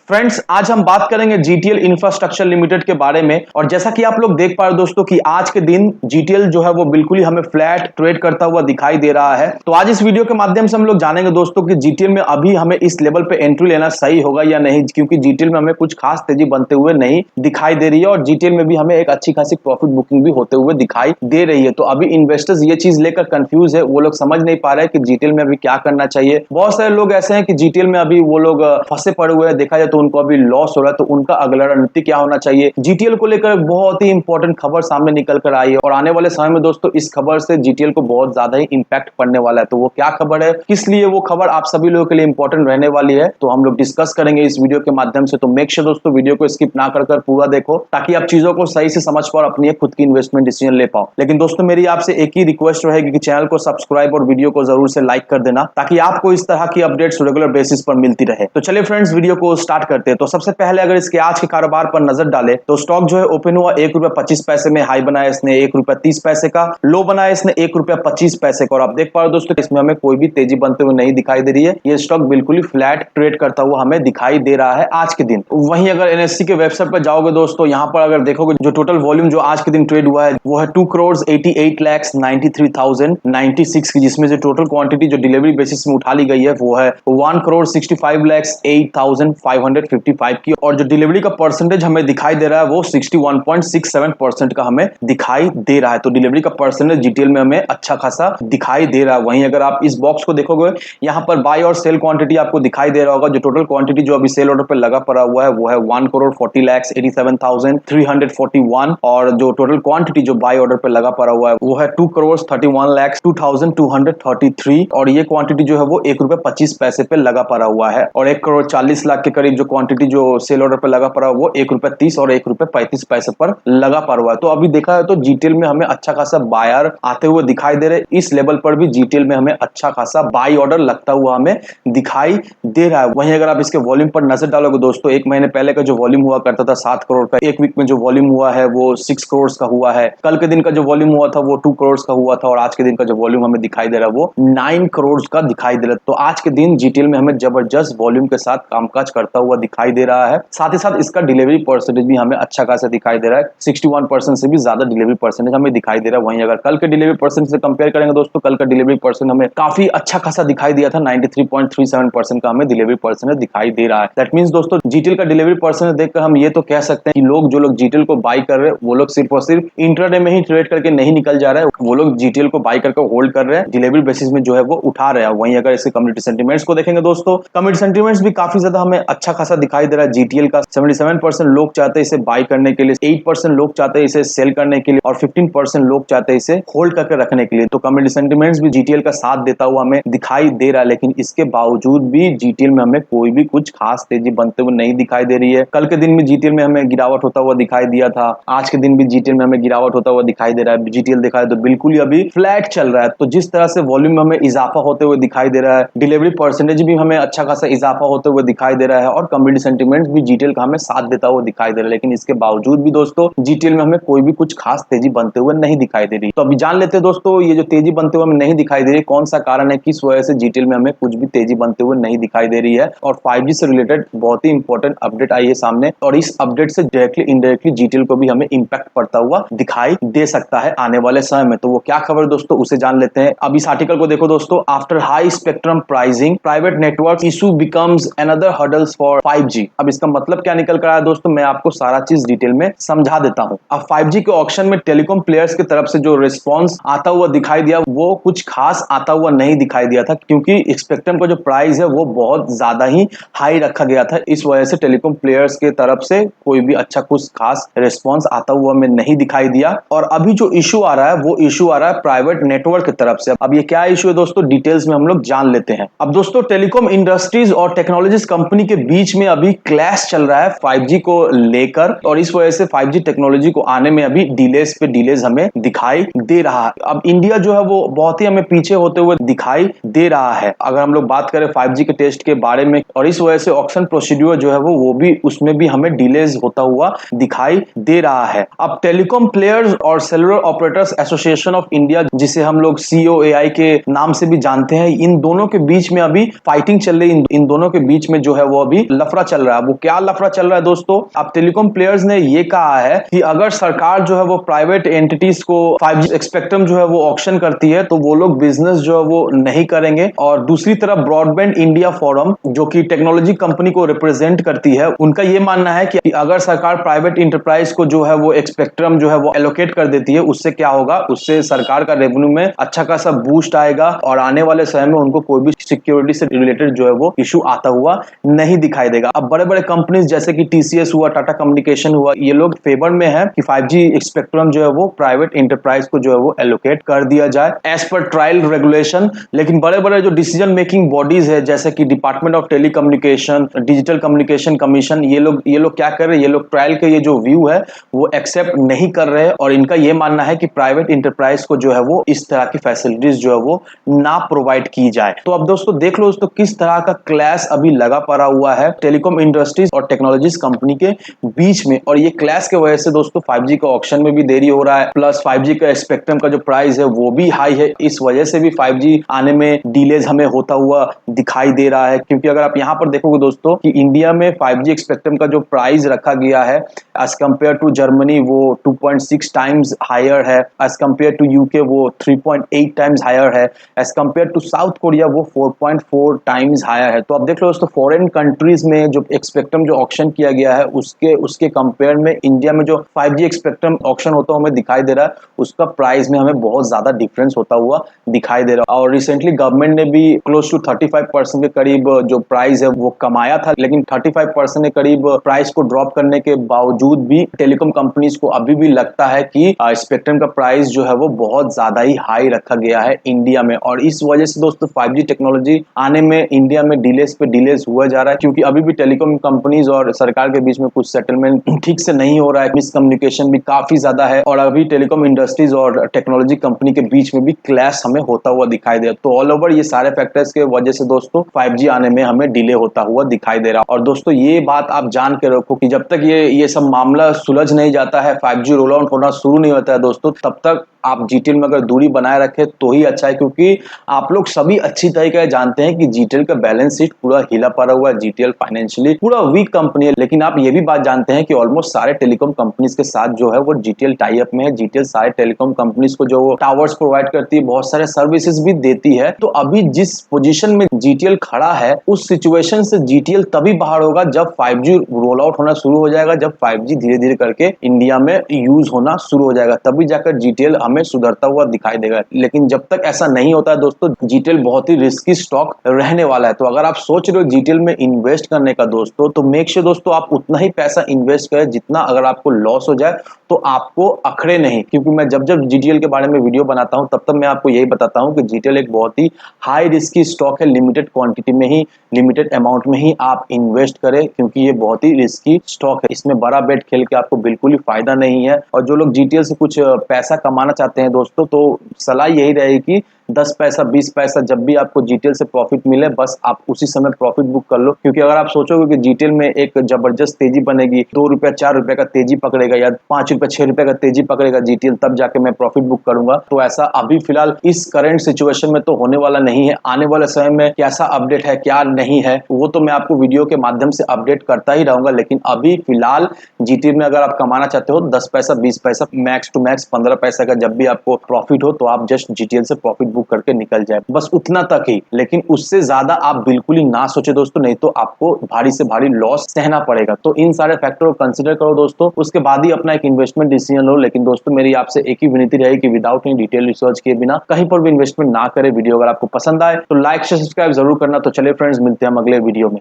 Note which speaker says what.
Speaker 1: Friends, आज हम बात करेंगे जीटीएल इंफ्रास्ट्रक्चर लिमिटेड के बारे में। और जैसा कि आप लोग देख पा रहे हो दोस्तों कि आज के दिन जीटीएल जो है वो बिल्कुल ही हमें फ्लैट ट्रेड करता हुआ दिखाई दे रहा है। तो आज इस वीडियो के माध्यम से हम लोग जानेंगे दोस्तों कि जीटीएल में अभी हमें इस लेवल पे एंट्री लेना सही होगा या नहीं, क्योंकि जीटीएल में हमें कुछ खास तेजी बनते हुए नहीं दिखाई दे रही है और जीटीएल में भी हमें एक अच्छी खासी प्रॉफिट बुकिंग भी होते हुए दिखाई दे रही है। तो अभी इन्वेस्टर्स ये चीज लेकर कंफ्यूज है, वो लोग समझ नहीं पा रहे हैं कि जीटीएल में अभी क्या करना चाहिए। बहुत सारे लोग ऐसे हैं कि जीटीएल में अभी वो लोग फंसे पड़े हुए हैं, देखा जाए तो उनको अभी लॉस हो रहा है, तो उनका अगला रणनीति क्या होना चाहिए। जीटीएल को लेकर बहुत ही इंपॉर्टेंट खबर सामने निकल कर आई है और आने वाले समय में दोस्तों इस खबर से जीटीएल को बहुत ज्यादा ही इंपैक्ट पड़ने वाला है। तो वो क्या खबर है, किस लिए वो खबर आप सभी लोगों के लिए इंपॉर्टेंट रहने वाली है, तो हम लोग डिस्कस करेंगे इस वीडियो के माध्यम से। तो मेक श्योर दोस्तों वीडियो को स्किप ना कर पूरा देखो, ताकि आप चीजों को सही से समझ पाओ और अपनी खुद की इन्वेस्टमेंट डिसीजन ले पाओ। लेकिन दोस्तों मेरी आपसे एक ही रिक्वेस्ट रहेगी कि चैनल को सब्सक्राइब और वीडियो को जरूर से लाइक कर देना, ताकि आपको इस तरह की अपडेट्स रेगुलर बेसिस पर मिलती रहे। तो चलिए फ्रेंड्स, वीडियो को स्टार्ट करते हैं। तो सबसे पहले अगर इसके आज के कारोबार पर नजर डाले तो स्टॉक जो है ओपन हुआ ₹1.25 में, हाई बनाया इसने ₹1.30 का, लो बनाया इसने ₹1.25 का। और आप देख पा रहे हो दोस्तों इसमें हमें कोई भी तेजी बनते हुए नहीं दिखाई दे रही है। ये स्टॉक बिल्कुल ही फ्लैट ट्रेड करता हुआ हमें दिखाई दे रहा है आज के दिन। वहीं अगर एनएससी के वेबसाइट पर जाओगे दोस्तों, यहाँ पर अगर देखोगे जो टोटल वॉल्यूम जो आज के दिन ट्रेड हुआ है वो है 2,88,93,096 की, जिसमें से टोटल क्वांटिटी जो डिलीवरी बेसिस में उठा ली गई है वो है 1,65,08,555 की, और जो डिलीवरी का परसेंटेज हमें दिखाई दे रहा है वो 61.67% का हमें दिखाई दे रहा है। तो डिलीवरी का परसेंटेज जीटीएल में हमें अच्छा खासा दिखाई दे रहा है। वहीं अगर आप इस बॉक्स को देखोगे, यहाँ पर बाय और सेल क्वांटिटी आपको दिखाई दे रहा होगा। जो टोटल क्वांटिटी जो अभी सेल ऑर्डर पर लगा पड़ा हुआ है वो है 1,40,87,341, और जो टोटल क्वांटिटी जो बाय ऑर्डर पर लगा पड़ा हुआ है वो है 2,31,02,233, और ये क्वांटिटी जो है वो ₹1.25 पे लगा पड़ा हुआ है। और 1,40,40,00,000 के करीब जो क्वांटिटी जो सेल ऑर्डर पर लगा पड़ा वो ₹1.30 और ₹1.35 पर लगा पड़ा हुआ है। तो अभी देखा है तो जीटीएल में हमें अच्छा खासा बायर आते हुए दिखाई दे रहे। इस लेवल पर भी जीटीएल में हमें अच्छा खासा बाई ऑर्डर लगता हुआ हमें दिखाई दे रहा है। वहीं अगर आप इसके वॉल्यूम पर नजर डालोगे दोस्तों, एक महीने पहले का जो वॉल्यूम हुआ करता था 7 करोड़ का, एक वीक में जो वॉल्यूम हुआ है वो 6 करोड़ का हुआ है। कल के दिन का जो वॉल्यूम हुआ था वो 2 करोड़ का हुआ था, और आज के दिन का जो वॉल्यूम हमें दिखाई दे रहा है वो 9 करोड़ का दिखाई दे रहा है। तो आज के दिन जीटीएल में हमें जबरदस्त वॉल्यूम के साथ कामकाज करता हुआ दिखाई दे रहा है। साथ ही साथ इसका डिलीवरी परसेंटेज भी हमें अच्छा खासा दिखाई दे रहा है, 61% से भी ज्यादा डिलीवरी परसेंटेज हमें दिखाई दे रहा है। वहीं अगर कल के डिलीवरी परसेंटेज से कंपेयर करेंगे दोस्तों, कल का डिलीवरी परसेंट हमें काफी अच्छा खासा दिखाई दिया था, 93.37% का हमें डिलीवरी परसेंटेज दिखाई दे रहा है। दैट मींस दोस्तों जीटीएल का डिलीवरी परसेंटेज देखकर हम ये तो कह सकते हैं कि जो लोग जीटीएल को बाई कर रहे हैं वो लोग सिर्फ और सिर्फ इंट्राडे में ही ट्रेड करके नहीं निकल जा रहे हैं, वो लोग जीटीएल को बाई करके होल्ड कर रहे हैं, डिलीवरी बेसिस में जो है वो उठा रहे हैं। वहीं अगर इसके कम्युनिटी सेंटीमेंट्स को देखेंगे दोस्तों, कम्युनिटी सेंटीमेंट्स भी काफी ज्यादा हमें अच्छा खासा दिखाई दे रहा है। जीटीएल का 77% लोग चाहते हैं इसे बाई करने के लिए, 8% लोग चाहते हैं इसे सेल करने के लिए, और 15% लोग चाहते हैं इसे होल्ड करके रखने के लिए। तो कम्युनिटी सेंटीमेंट्स भी जीटीएल का साथ देता हुआ हमें दिखाई दे रहा है, लेकिन इसके बावजूद भी जीटीएल में हमें कोई भी कुछ खास तेजी बनते हुए नहीं दिखाई दे रही है। कल के दिन में जीटीएल में हमें गिरावट होता हुआ दिखाई दिया था, आज के दिन भी जीटीएल में हमें गिरावट होता हुआ दिखाई दे रहा है। जीटीएल देखा है तो बिल्कुल ही अभी फ्लैट चल रहा है। तो जिस तरह से वॉल्यूम में हमें इजाफा होते हुए दिखाई दे रहा है, डिलीवरी परसेंटेज भी हमें अच्छा खासा इजाफा होते हुए दिखाई दे रहा है, और कम्युनिटी सेंटीमेंट्स भी जीटीएल का हमें साथ देता हुआ दिखाई दे रहा है, लेकिन इसके बावजूद भी दोस्तों जीटीएल में हमें कोई भी कुछ खास तेजी बनते हुए नहीं दिखाई दे रही। तो अभी जान लेते हैं दोस्तों, ये जो तेजी बनते हुए हमें नहीं दिखाई दे रही, कौन सा कारण है, किस वजह से जीटीएल में हमें कुछ भी तेजी बनते हुए नहीं दिखाई दे रही है। और 5G से रिलेटेड बहुत ही इंपॉर्टेंट अपडेट आई है सामने, और इस अपडेट से डायरेक्टली इनडायरेक्टली जीटीएल को भी हमें इंपैक्ट पड़ता हुआ दिखाई दे सकता है आने वाले समय में। तो वो क्या खबर दोस्तों उसे जान लेते हैं। अब इस आर्टिकल को देखो दोस्तों, after high spectrum pricing private network issue becomes another hurdles for 5G। अब इसका मतलब क्या निकल कर आया दोस्तों, मैं आपको सारा चीज डिटेल में समझा देता हूं। अब 5G के ऑक्शन में टेलीकॉम प्लेयर्स की तरफ से जो रिस्पॉन्स आता हुआ दिखाई दिया वो कुछ खास आता हुआ नहीं दिखाई दिया था, क्योंकि स्पेक्ट्रम का जो प्राइस है वो बहुत ज्यादा ही हाई रखा गया था। इस वजह से टेलीकॉम प्लेयर्स के तरफ से कोई भी अच्छा कुछ खास रिस्पॉन्स आता हुआ हमें नहीं दिखाई दिया। और अभी जो इशू आ रहा है वो इशू आ रहा है प्राइवेट नेटवर्क की तरफ से। अब ये क्या इशू है दोस्तों, डिटेल्स में हम लोग जान लेते हैं। अब दोस्तों टेलीकॉम इंडस्ट्रीज और टेक्नोलॉजीज कंपनी के बीच में अभी क्लैश चल रहा है 5G को लेकर, और इस वजह से 5G टेक्नोलॉजी को आने में अभी डिलेज पे डिलेज हमें दिखाई दे रहा है। अब इंडिया जो है वो बहुत ही हमें पीछे होते हुए दिखाई दे रहा है अगर हम लोग बात करें 5G के टेस्ट के बारे में, और इस वजह से ऑक्शन प्रोसीड्यूर जो है वो भी उसमें भी हमें डिलेज होता हुआ दिखाई दे रहा है। अब टेलीकॉम प्लेयर्स और cellular operators association of India, जिसे हम लोग COAI के नाम से भी जानते हैं, इन दोनों के बीच में अभी फाइटिंग चल रही है। इन दोनों के बीच में जो है वो अभी लफड़ा चल रहा है। वो क्या लफड़ा चल रहा है दोस्तों? अब टेलीकॉम प्लेयर्स ने ये कहा है कि अगर सरकार जो है वो प्राइवेट एंटिटीज को 5G स्पेक्ट्रम जो है वो ऑक्शन करती है तो वो लोग बिजनेस जो है वो नहीं करेंगे। और दूसरी तरफ ब्रॉडबैंड इंडिया फोरम जो कि टेक्नोलॉजी कंपनी को रिप्रेजेंट करती है, उनका ये मानना है कि अगर सरकार प्राइवेट इंटरप्राइज को जो है वो एक स्पेक्ट्रम जो है वो एलोकेट कर देती है, उससे क्या होगा, उससे सरकार का रेवेन्यू में अच्छा खासा बूस्ट आएगा और आने वाले समय में उनको कोई भी सिक्योरिटी से रिलेटेड जो है वो इशू आता हुआ नहीं दिखाई देगा। अब बड़े बड़े कंपनीज जैसे कि टीसीएस हुआ, टाटा कम्युनिकेशन हुआ, ये लोग फेवर में है कि 5G स्पेक्ट्रम जो है वो प्राइवेट इंटरप्राइज को जो है वो एलोकेट कर दिया जाए एज पर ट्रायल रेगुलेशन। लेकिन बड़े बड़े जो डिसीजन मेकिंग बॉडीज है जैसे कि department of telecommunication, digital communication commission, ये लोग क्या कर रहे हैं, ये लोग ट्रायल के ये जो व्यू है वो एक्सेप्ट नहीं कर रहे हैं और इनका ये मानना है कि प्राइवेट इंटरप्राइज को जो है वो इस तरह की फैसिलिटीज जो है वो ना प्रोवाइड की जाए। तो अब दोस्तों देख लो दोस्तों किस तरह का क्लैश अभी लगा पड़ा हुआ है टेलीकॉम इंडस्ट्रीज और टेक्नोलॉजीज कंपनी के बीच में। और ये क्लैश के वजह से दोस्तों 5G का ऑक्शन में भी देरी हो रहा है, प्लस 5G का स्पेक्ट्रम का जो प्राइस है वो भी हाई है। इस वजह से भी 5G आने में डिलेज हमें होता हुआ दिखाई दे रहा है। क्योंकि अगर आप यहां पर देखोगे दोस्तों कि इंडिया में 5G स्पेक्ट्रम का जो प्राइस रखा गया है एज कंपेयर टू जर्मनी वो 2.6 टाइम्स हायर है, एज कंपेयर टू यूके वो 3.8 टाइम्स हायर है, as compare to South Korea वो 4.4 टाइम्स हायर है। तो अब देख लो दोस्तों फॉरेन कंट्रीज में जो स्पेक्ट्रम जो ऑक्शन किया गया है उसके कंपेयर में इंडिया में जो 5G स्पेक्ट्रम ऑक्शन होता हुआ हमें दिखाई दे रहा है उसका प्राइस में हमें बहुत ज्यादा डिफरेंस होता हुआ दिखाई दे रहा है। और रिसेंटली गवर्नमेंट ने भी क्लोज टू 35% के करीब जो प्राइस है वो कमाया था, लेकिन 35% के करीब प्राइस को ड्रॉप करने के बावजूद भी टेलीकॉम कंपनीज को अभी भी लगता है कि स्पेक्ट्रम का प्राइस जो है वो बहुत ज्यादा ही हाई रखा गया है इंडिया में। और इस वजह से दोस्तों 5G टेक्नोलॉजी आने में इंडिया में डिलेज पे डिलेज हुआ जा रहा है, क्योंकि अभी भी टेलीकॉम कंपनीज और सरकार के बीच में कुछ सेटलमेंट ठीक से नहीं हो रहा है, मिसकम्युनिकेशन भी काफी ज्यादा है और अभी टेलीकॉम इंडस्ट्रीज और टेक्नोलॉजी कंपनी के बीच में भी क्लैश हमें होता हुआ दिखाई दे। तो ऑल ओवर ये सारे फैक्टर्स के वजह से दोस्तों 5G आने में हमें डिले होता हुआ दिखाई दे रहा। और दोस्तों ये बात आप जान के रखो कि जब तक ये सब मामला सुलझ नहीं जाता है, 5G रोल आउट होना शुरू नहीं होता है दोस्तों, तब तक आप जीटीएल में अगर दूरी बनाए रखे तो ही अच्छा है। क्योंकि आप लोग सभी अच्छी तरीके से जानते हैं कि जीटीएल का बैलेंस शीट पूरा हिला पड़ा हुआ है, जीटीएल फाइनेंशियली पूरा वीक कंपनी है। लेकिन आप ये भी बात जानते हैं कि ऑलमोस्ट सारे टेलीकॉम कंपनीज के साथ जो है वो जीटीएल टाई अप में है। जीटीएल सारे टेलीकॉम कंपनीज को जो टावर्स प्रोवाइड करती है, बहुत सारे सर्विसेज भी देती है। तो अभी जिस पोजीशन में जीटीएल खड़ा है उस सिचुएशन से जीटीएल तभी बाहर होगा जब 5G रोल आउट होना शुरू हो जाएगा, जब 5G धीरे धीरे करके इंडिया में यूज होना शुरू हो जाएगा, तभी जाकर जीटीएल हमें सुधरता हुआ दिखाई देगा। लेकिन जब तक ऐसा नहीं होता है दोस्तों, जीटीएल बहुत ही रिस्की स्टॉक रहने वाला है। तो अगर आप सोच रहे हो जीटीएल में इन्वेस्ट करने का दोस्तों, तो मेक श्योर दोस्तों आप उतना ही पैसा इन्वेस्ट करें जितना अगर आपको लॉस हो जाए तो आपको अखड़े नहीं। क्योंकि मैं जब जब जीटीएल के बारे में वीडियो बनाता हूं तब तब मैं आपको यही बताता हूं कि जीटीएल एक बहुत ही हाई रिस्की स्टॉक है। लिमिटेड क्वांटिटी में ही, लिमिटेड अमाउंट में ही आप इन्वेस्ट करें, क्योंकि ये बहुत ही रिस्की स्टॉक है। इसमें बड़ा बेट खेल के आपको बिल्कुल ही फायदा नहीं है। और जो लोग जीटीएल से कुछ पैसा कमाना चाहते हैं दोस्तों, तो सलाह यही रहेगी कि 10 पैसा 20 पैसा जब भी आपको जीटीएल से प्रॉफिट मिले बस आप उसी समय प्रॉफिट बुक कर लो। क्योंकि अगर आप सोचोगे कि जीटीएल में एक जबरदस्त तेजी बनेगी, 2 रुपया 4 रुपए का तेजी पकड़ेगा या 5 रुपए 6 रुपए का तेजी पकड़ेगा जीटीएल, तब जाके मैं प्रॉफिट बुक करूंगा, तो ऐसा अभी फिलहाल इस करंट सिचुएशन में तो होने वाला नहीं है। आने वाले समय में कैसा अपडेट है क्या नहीं है वो तो मैं आपको वीडियो के माध्यम से अपडेट करता ही रहूंगा। लेकिन अभी फिलहाल जीटीएल में अगर आप कमाना चाहते हो 10 पैसा 20 पैसा मैक्स टू मैक्स 15 पैसा का जब भी आपको प्रॉफिट हो तो आप जस्ट जीटीएल से प्रॉफिट बुक करके निकल जाए, बस उतना तक ही। लेकिन उससे ज्यादा आप बिल्कुल ही ना सोचे दोस्तों, नहीं तो आपको भारी से भारी लॉस सहना पड़ेगा। तो इन सारे फैक्टर को कंसीडर करो दोस्तों, उसके बाद ही अपना एक इन्वेस्टमेंट डिसीजन लो। लेकिन दोस्तों मेरी आपसे एक ही विनती रहेगी कि विदाउट एनी डिटेल रिसर्च किए बिना कहीं पर भी इन्वेस्टमेंट ना करें। वीडियो अगर आपको पसंद आए तो लाइक शेयर सब्सक्राइब जरूर करना। तो चलिए फ्रेंड्स, मिलते हैं हम अगले वीडियो में।